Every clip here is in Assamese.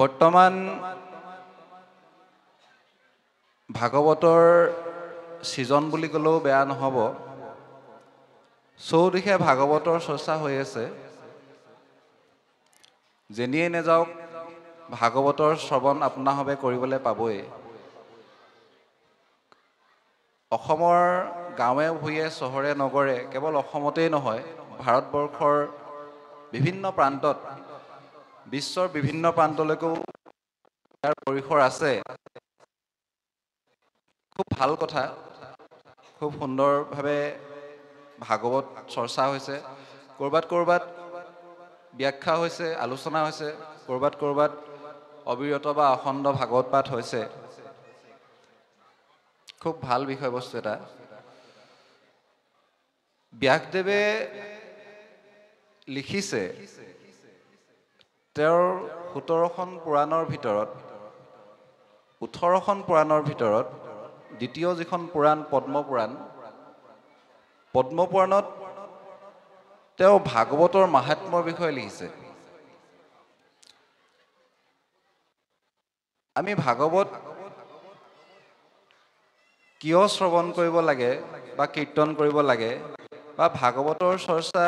বৰ্তমান ভাগৱতৰ ছিজন বুলি ক'লেও বেয়া নহ'ব। চৌদিশে ভাগৱতৰ চৰ্চা হৈ আছে। যেনিয়ে নেযাওক ভাগৱতৰ শ্ৰৱণ আপোনাসৱে কৰিবলৈ পাবই। অসমৰ গাঁৱে ভূঞে চহৰে নগৰে, কেৱল অসমতেই নহয়, ভাৰতবৰ্ষৰ বিভিন্ন প্ৰান্তত, বিশ্বৰ বিভিন্ন প্ৰান্তলৈকেও ইয়াৰ পৰিসৰ আছে। খুব ভাল কথা, খুব সুন্দৰভাৱে ভাগৱত চৰ্চা হৈছে। ক'ৰবাত ব্যাখ্যা হৈছে, আলোচনা হৈছে, ক'ৰবাত অবিৰত বা অখণ্ড ভাগৱত পাঠ হৈছে। খুব ভাল বিষয়বস্তু এটা। ব্যাসদেৱে লিখিছে, তেওঁৰ 17খন পুৰাণৰ ভিতৰত 18খন পুৰাণৰ ভিতৰত দ্বিতীয় যিখন পুৰাণ পদ্মপুৰাণত তেওঁ ভাগৱতৰ মাহাত্ম্যৰ বিষয়ে লিখিছে। আমি ভাগৱত কিয় শ্ৰৱণ কৰিব লাগে বা কীৰ্তন কৰিব লাগে বা ভাগৱতৰ চৰ্চা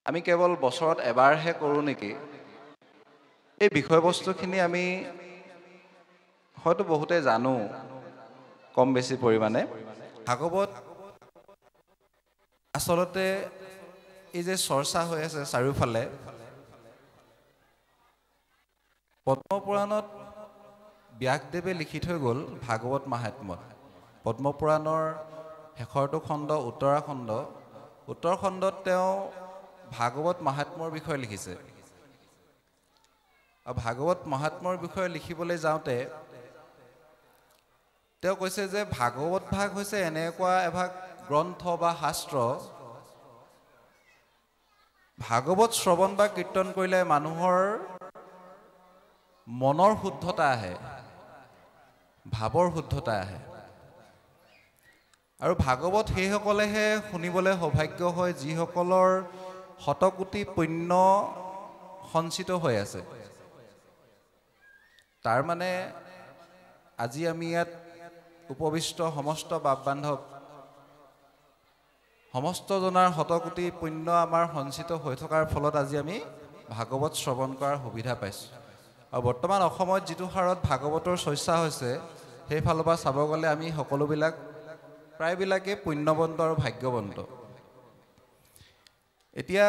আমি কেৱল বছৰত এবাৰহে কৰোঁ নেকি, এই বিষয়বস্তুখিনি আমি হয়তো বহুতে জানো কম বেছি পৰিমাণে। ভাগৱত আচলতে এই যে চৰ্চা হৈ আছে চাৰিওফালে, পদ্মপুৰাণত ব্যাসদেৱে লিখি থৈ গ'ল ভাগৱত মাহাত্ম্যত। পদ্মপুৰাণৰ শেষৰটো খণ্ড উত্তৰ খণ্ডত তেওঁ ভাগৱত মাহাত্ম্যৰ বিষয়ে লিখিছে। আৰু ভাগৱত মাহাত্ম্যৰ বিষয়ে লিখিবলৈ যাওঁতে তেওঁ কৈছে যে ভাগৱত ভাগ হৈছে এনেকুৱা এভাগ গ্ৰন্থ বা শাস্ত্ৰ, ভাগৱত শ্ৰৱণ বা কীৰ্তন কৰিলে মানুহৰ মনৰ শুদ্ধতা আহে, ভাৱৰ শুদ্ধতা আহে। আৰু ভাগৱত সেইসকলেহে শুনিবলৈ সৌভাগ্য হয় যিসকলৰ শতকোটি পুণ্য সঞ্চিত হৈ আছে। তাৰ মানে আজি আমি ইয়াত উপবিষ্ট সমস্ত বাপ বান্ধৱ, সমস্ত জনাৰ শতকোটি পুণ্য আমাৰ সঞ্চিত হৈ থকাৰ ফলত আজি আমি ভাগৱত শ্ৰৱণ কৰাৰ সুবিধা পাইছোঁ। আৰু বৰ্তমান অসমত যিটো হাৰত ভাগৱতৰ চৰ্চা হৈছে, সেইফালৰ পৰা চাব গ'লে আমি সকলোবিলাক প্ৰায়বিলাকেই পুণ্যৱন্ত আৰু ভাগ্যৱন্ত। এতিয়া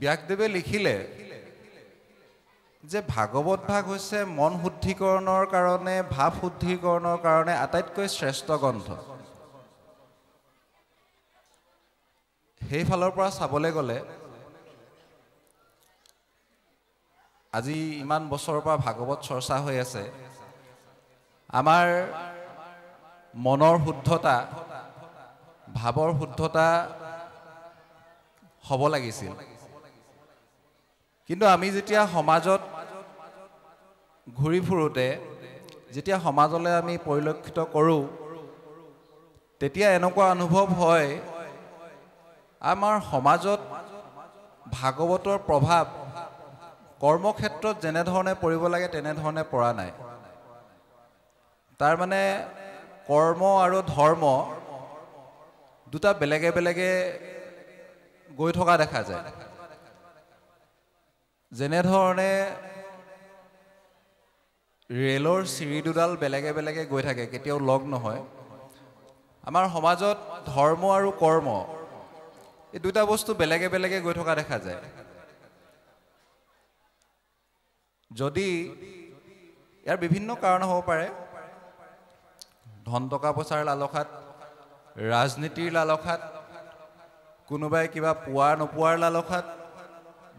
ব্যাসদেৱে লিখিলে যে ভাগৱত ভাগ হৈছে মন শুদ্ধিকৰণৰ কাৰণে, ভাৱ শুদ্ধিকৰণৰ কাৰণে আটাইতকৈ শ্ৰেষ্ঠ গ্ৰন্থ। সেইফালৰ পৰা চাবলৈ গ'লে আজি ইমান বছৰৰ পৰা ভাগৱত চৰ্চা হৈ আছে, আমাৰ মনৰ শুদ্ধতা, ভাৱৰ শুদ্ধতা হ'ব লাগিছিল। কিন্তু আমি যেতিয়া সমাজত ঘূৰি ফুৰোতে, যেতিয়া সমাজলৈ আমি পৰিলক্ষিত কৰোঁ, তেতিয়া এনেকুৱা অনুভৱ হয় আমাৰ সমাজত ভাগৱতৰ প্ৰভাৱ কৰ্মক্ষেত্ৰত যেনেধৰণে পৰিব লাগে তেনেধৰণে পৰা নাই। তাৰ মানে কৰ্ম আৰু ধৰ্ম দুটা বেলেগে বেলেগে গৈ থকা দেখা যায়। যেনেধৰণে ৰেলৰ চিৰি দুডাল বেলেগে বেলেগে গৈ থাকে, কেতিয়াও লগ নহয়, আমাৰ সমাজত ধৰ্ম আৰু কৰ্ম এই দুটা বস্তু বেলেগে বেলেগে গৈ থকা দেখা যায়। যদি ইয়াৰ বিভিন্ন কাৰণ হ'ব পাৰে, ধন টকা পইচাৰ লালসাত, ৰাজনীতিৰ লালসাত, কোনোবাই কিবা পোৱা নোপোৱাৰ লালসাত,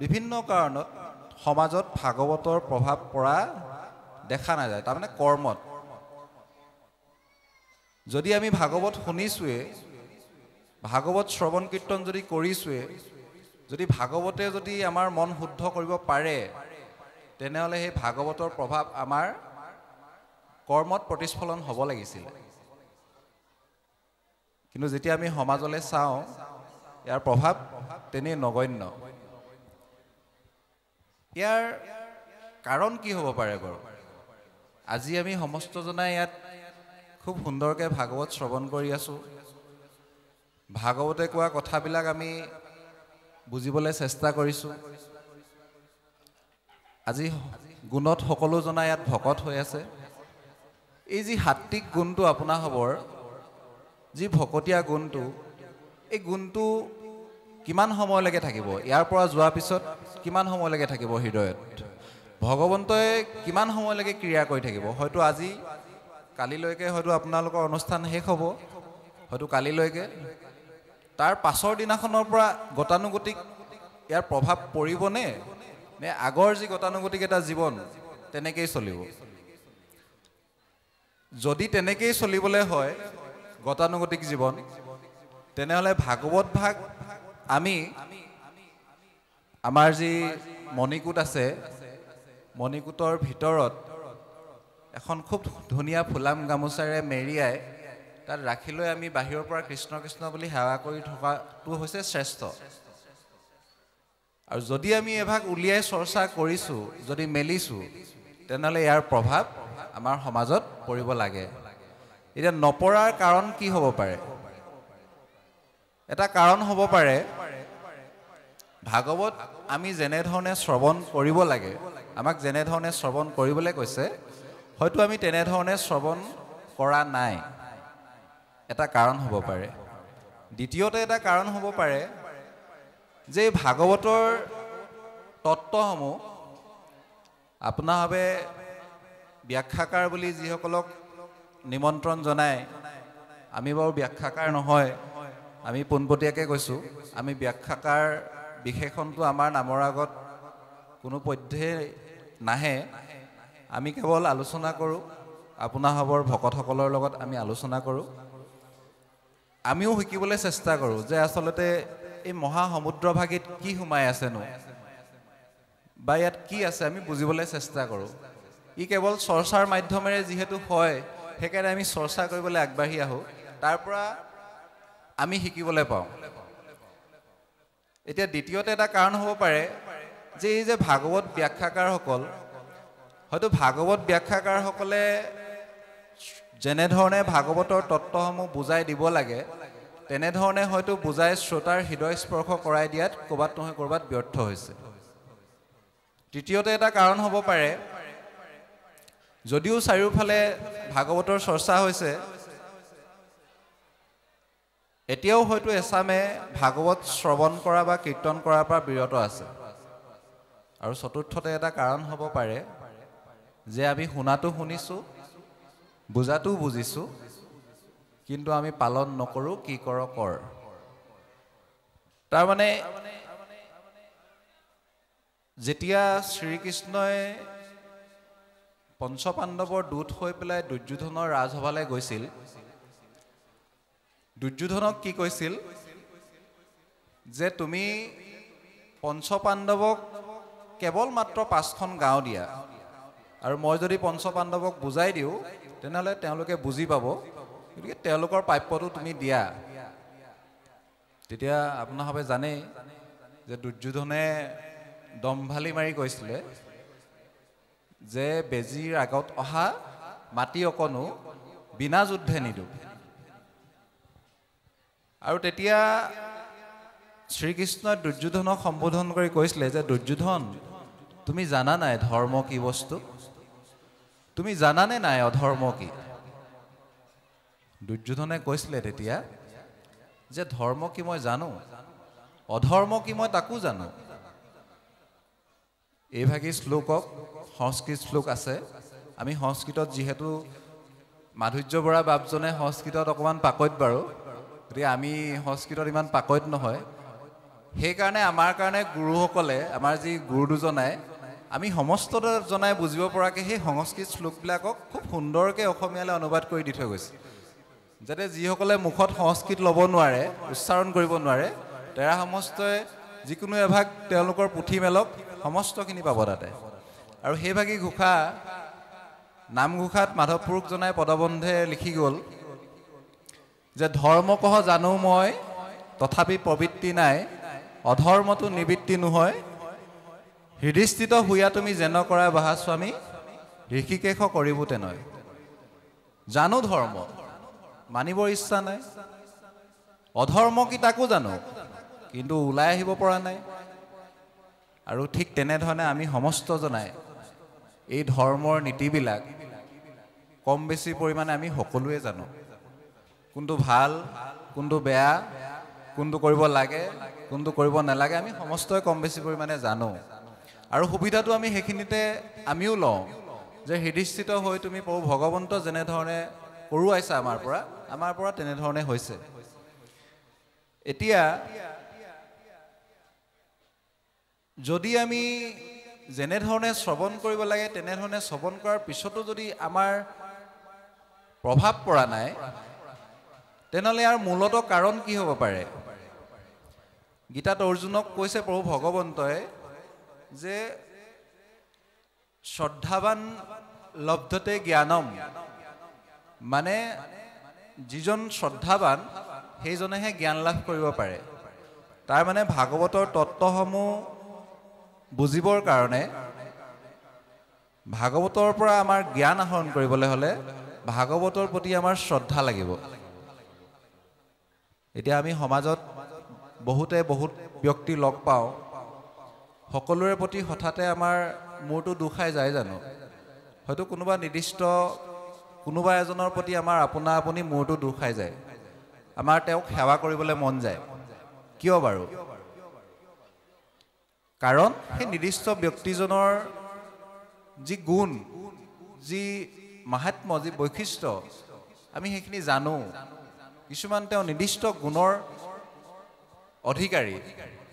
বিভিন্ন কাৰণত সমাজত ভাগৱতৰ প্ৰভাৱ পৰা দেখা নাযায়। তাৰমানে কৰ্মত যদি আমি ভাগৱত শুনিছোৱে, ভাগৱত শ্ৰৱণ কীৰ্তন যদি কৰিছোৱে, যদি ভাগৱতে যদি আমাৰ মন শুদ্ধ কৰিব পাৰে, তেনেহ'লে সেই ভাগৱতৰ প্ৰভাৱ আমাৰ কৰ্মত প্ৰতিস্ফলন হ'ব লাগিছিল। কিন্তু যেতিয়া আমি সমাজলৈ চাওঁ, ইয়াৰ প্ৰভাৱ তেনেই নগণ্য। ইয়াৰ কাৰণ কি হ'ব পাৰে বাৰু? আজি আমি সমস্তজনাই ইয়াত খুব সুন্দৰকৈ ভাগৱত শ্ৰৱণ কৰি আছোঁ। ভাগৱতে কোৱা কথাবিলাক আমি বুজিবলৈ চেষ্টা কৰিছোঁ। আজি গুণত সকলোজনা ইয়াত ভকত হৈ আছে। এই যি সাত্বিক গুণটো আপোনাৰ হ'বৰ, যি ভকতীয়া গুণটো, এই গুণটো কিমান সময়লৈকে থাকিব? ইয়াৰ পৰা যোৱাৰ পিছত কিমান সময়লৈকে থাকিব হৃদয়ত? ভগৱন্তই কিমান সময়লৈকে ক্ৰিয়া কৰি থাকিব? হয়তো আজি কালিলৈকে হয়তো আপোনালোকৰ অনুষ্ঠান শেষ হ'ব, হয়তো কালিলৈকে। তাৰ পাছৰ দিনাখনৰ পৰা গতানুগতিক ইয়াৰ প্ৰভাৱ পৰিবনে, নে আগৰ যি গতানুগতিক এটা জীৱন তেনেকেই চলিব? যদি তেনেকেই চলিবলৈ হয় গতানুগতিক জীৱন, তেনেহ'লে ভাগৱত ভাগ আমি আমাৰ যি মণিকূট আছে, মণিকূটৰ ভিতৰত এখন খুব ধুনীয়া ফুলাম গামোচাৰে মেৰিয়াই তাত ৰাখি লৈ আমি বাহিৰৰ পৰা কৃষ্ণ কৃষ্ণ বুলি সেৱা কৰি থকাটো হৈছে শ্ৰেষ্ঠ। আৰু যদি আমি এভাগ উলিয়াই চৰ্চা কৰিছোঁ, যদি মেলিছোঁ, তেনেহ'লে ইয়াৰ প্ৰভাৱ আমাৰ সমাজত পৰিব লাগে। এতিয়া নপৰাৰ কাৰণ কি হ'ব পাৰে? এটা কাৰণ হ'ব পাৰে, ভাগৱত আমি যেনেধৰণে শ্ৰৱণ কৰিব লাগে, আমাক যেনেধৰণে শ্ৰৱণ কৰিবলৈ কৈছে, হয়তো আমি তেনেধৰণে শ্ৰৱণ কৰা নাই। এটা কাৰণ হ'ব পাৰে। দ্বিতীয়তে এটা কাৰণ হ'ব পাৰে যে ভাগৱতৰ তত্ত্বসমূহ আপোনাৰভাৱে ব্যাখ্যাকাৰ বুলি যিসকলক নিমন্ত্ৰণ জনায়, আমি বাৰু ব্যাখ্যাকাৰ নহয়, আমি পোনপটীয়াকৈ কৈছোঁ, আমি ব্যাখ্যাকাৰ বিশেষণটো আমাৰ নামৰ আগত কোনো পধ্যে নাহে। আমি কেৱল আলোচনা কৰোঁ, আপোনাৰভাৱৰ ভকতসকলৰ লগত আমি আলোচনা কৰোঁ। আমিও শিকিবলৈ চেষ্টা কৰোঁ যে আচলতে এই মহাসমুদ্ৰভাগিত কি সোমাই আছেনো, বা ইয়াত কি আছে আমি বুজিবলৈ চেষ্টা কৰোঁ। ই কেৱল চৰ্চাৰ মাধ্যমেৰে যিহেতু হয়, সেইকাৰণে আমি চৰ্চা কৰিবলৈ আগবাঢ়ি আহোঁ, তাৰ পৰা আমি শিকিবলৈ পাওঁ। এতিয়া দ্বিতীয়তে এটা কাৰণ হ'ব পাৰে যে এই যে ভাগৱত ব্যাখ্যাকাৰসকল, হয়তো ভাগৱত ব্যাখ্যাকাৰসকলে যেনেধৰণে ভাগৱতৰ তত্ত্বসমূহ বুজাই দিব লাগে, তেনেধৰণে হয়তো বুজাই শ্ৰোতাৰ হৃদয় স্পৰ্শ কৰাই দিয়াত ক'ৰবাত নহয় ক'ৰবাত ব্যৰ্থ হৈছে। তৃতীয়তে এটা কাৰণ হ'ব পাৰে, যদিও চাৰিওফালে ভাগৱতৰ চৰ্চা হৈছে, এতিয়াও হয়তো এচামে ভাগৱত শ্ৰৱণ কৰা বা কীৰ্তন কৰাৰ পৰা বিৰত আছে। আৰু চতুৰ্থতে এটা কাৰণ হ'ব পাৰে যে আমি শুনাটো শুনিছোঁ, বুজাটোও বুজিছোঁ, কিন্তু আমি পালন নকৰোঁ, কি কৰ কৰ। তাৰমানে যেতিয়া শ্ৰীকৃষ্ণই পঞ্চপাণ্ডৱৰ দূত হৈ পেলাই দুৰ্যোধনৰ ৰাজসভালৈ গৈছিল, দুৰ্যোধনক কি কৈছিল যে তুমি পঞ্চপাণ্ডৱক কেৱল মাত্ৰ 5খন গাঁও দিয়া, আৰু মই যদি পঞ্চপাণ্ডৱক বুজাই দিওঁ তেনেহ'লে তেওঁলোকে বুজি পাব, গতিকে তেওঁলোকৰ প্ৰাপ্যটো তুমি দিয়া। তেতিয়া আপোনাৰভাৱে জানেই যে দুৰ্যোধনে দম্ভালি মাৰি কৈছিলে যে বেজীৰ আগত অহা মাটি অকণো বিনা যুদ্ধে নিদিওঁ। আৰু তেতিয়া শ্ৰীকৃষ্ণই দুৰ্যোধনক সম্বোধন কৰি কৈছিলে যে দুৰ্যোধন, তুমি জানা নাই ধৰ্ম কি বস্তু? তুমি জানানে নাই অধৰ্ম কি? দুৰ্যোধনে কৈছিলে তেতিয়া যে ধৰ্ম কি মই জানো, অধৰ্ম কি মই তাকো জানো। এইভাগী শ্লোকক সংস্কৃত শ্লোক আছে। আমি সংস্কৃতত যিহেতু মাধুৰ্য বৰা বাপজনে সংস্কৃতত অকণমান পাকৈত বাৰু, গতিকে আমি সংস্কৃতত ইমান পাকৈত নহয়, সেইকাৰণে আমাৰ কাৰণে গুৰুসকলে, আমাৰ যি গুৰু দুজনাই, আমি সমস্ত জনাই বুজিব পৰাকৈ সেই সংস্কৃত শ্লোকবিলাকক খুব সুন্দৰকৈ অসমীয়ালৈ অনুবাদ কৰি দি থৈ গৈছে, যাতে যিসকলে মুখত সংস্কৃত ল'ব নোৱাৰে, উচ্চাৰণ কৰিব নোৱাৰে, তেৰা সমস্তই যিকোনো এভাগ তেওঁলোকৰ পুথি মেলক সমস্তখিনি পাব তাতে। আৰু সেইভাগী ঘোষা, নামঘোষাত মাধৱ পুৰুষ জনাই পদবন্ধে লিখি গ'ল যে ধৰ্ম কহ জানো মই তথাপি প্ৰবৃত্তি নাই, অধৰ্মটো নিবৃত্তি নহয়, হৃদিস্থিত হুয়া তুমি যেন কৰা বাহা স্বামী ঋষিকেশ কৰিব তেনেয় জানো ধৰ্ম মানিবৰ ইচ্ছা নাই অধৰ্ম কি তাকো জানো কিন্তু ওলাই আহিব পৰা নাই আৰু ঠিক তেনেধৰণে আমি সমস্ত জনাই এই ধৰ্মৰ নীতিবিলাক কম বেছি পৰিমাণে আমি সকলোৱে জানো কোনটো ভাল কোনটো বেয়া কোনটো কৰিব লাগে কোনটো কৰিব নালাগে আমি সমস্তই কম বেছি পৰিমাণে জানো আৰু সুবিধাটো আমি সেইখিনিতে আমিও লওঁ যে হৃদিস্থিত হৈ তুমি প্ৰভু ভগৱন্ত যেনেধৰণে কৰোৱাইছা আমাৰ পৰা তেনেধৰণে হৈছে এতিয়া যদি আমি যেনেধৰণে শ্ৰৱণ কৰিব লাগে তেনেধৰণে শ্ৰৱণ কৰাৰ পিছতো যদি আমাৰ প্ৰভাৱ পৰা নাই তেনেহ'লে ইয়াৰ মূলত কাৰণ কি হ'ব পাৰে গীতাত অৰ্জুনক কৈছে প্ৰভু ভগৱন্তই যে শ্ৰদ্ধাৱান লব্ধতে জ্ঞানম মানে যিজন শ্ৰদ্ধাৱান সেইজনেহে জ্ঞান লাভ কৰিব পাৰে তাৰ মানে ভাগৱতৰ তত্ত্বসমূহ বুজিবৰ কাৰণে ভাগৱতৰ পৰা আমাৰ জ্ঞান আহৰণ কৰিবলৈ হ'লে ভাগৱতৰ প্ৰতি আমাৰ শ্ৰদ্ধা লাগিব এতিয়া আমি সমাজত বহুত ব্যক্তি লগ পাওঁ সকলোৰে প্ৰতি হঠাতে আমাৰ মূৰটো দুখাই যায় জানো হয়তো কোনোবা এজনৰ প্ৰতি আমাৰ আপোনা আপুনি মূৰটো দুখাই যায় আমাৰ তেওঁক সেৱা কৰিবলৈ মন যায় কিয় বাৰু কাৰণ সেই নিৰ্দিষ্ট ব্যক্তিজনৰ যি গুণ যি মাহাত্ম্য যি বৈশিষ্ট্য আমি সেইখিনি জানো কিছুমান তেওঁ নিৰ্দিষ্ট গুণৰ অধিকাৰী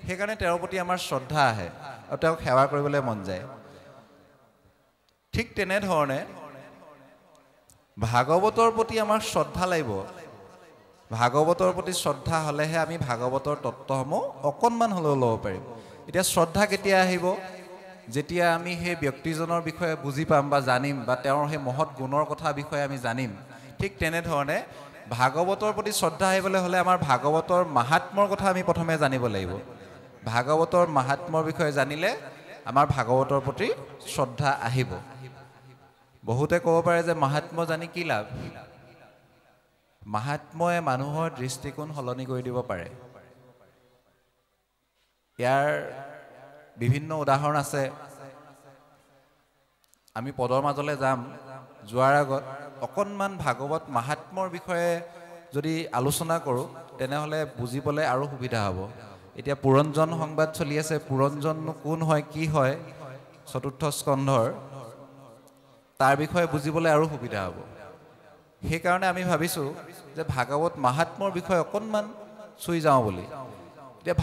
সেইকাৰণে তেওঁৰ প্ৰতি আমাৰ শ্ৰদ্ধা আহে আৰু তেওঁক সেৱা কৰিবলৈ মন যায় ঠিক তেনেধৰণে ভাগৱতৰ প্ৰতি আমাৰ শ্ৰদ্ধা লাগিব ভাগৱতৰ প্ৰতি শ্ৰদ্ধা হ'লেহে আমি ভাগৱতৰ তত্ত্বসমূহ অকণমান হ'লেও ল'ব পাৰিম এতিয়া শ্ৰদ্ধা কেতিয়া আহিব যেতিয়া আমি সেই ব্যক্তিজনৰ বিষয়ে বুজি পাম বা জানিম বা তেওঁৰ সেই মহৎ গুণৰ কথা বিষয়ে আমি জানিম ঠিক তেনেধৰণে ভাগৱতৰ প্ৰতি শ্ৰদ্ধা আহিবলৈ হ'লে আমাৰ ভাগৱতৰ মাহাত্ম্যৰ কথা আমি প্ৰথমে জানিব লাগিব ভাগৱতৰ মাহাত্ম্যৰ বিষয়ে জানিলে আমাৰ ভাগৱতৰ প্ৰতি শ্ৰদ্ধা আহিব বহুতে ক'ব পাৰে যে মাহাত্ম্য জানি কি লাভ মাহাত্ম্যই মানুহৰ দৃষ্টিকোণ সলনি কৰি দিব পাৰে ইয়াৰ বিভিন্ন উদাহৰণ আছে আমি পদৰ মাজলৈ যাম যোৱাৰ আগত অকণমান ভাগৱত মাহাত্ম্যৰ বিষয়ে যদি আলোচনা কৰোঁ তেনেহ'লে বুজিবলৈ আৰু সুবিধা হ'ব এতিয়া পুৰঞ্জন সংবাদ চলি আছে পুৰঞ্জননো কোন হয় কি হয় চতুৰ্থ স্কন্ধৰ তাৰ বিষয়ে বুজিবলৈ আৰু সুবিধা হ'ব সেইকাৰণে আমি ভাবিছোঁ যে ভাগৱত মাহাত্ম্যৰ বিষয়ে অকণমান চুই যাওঁ বুলি এতিয়া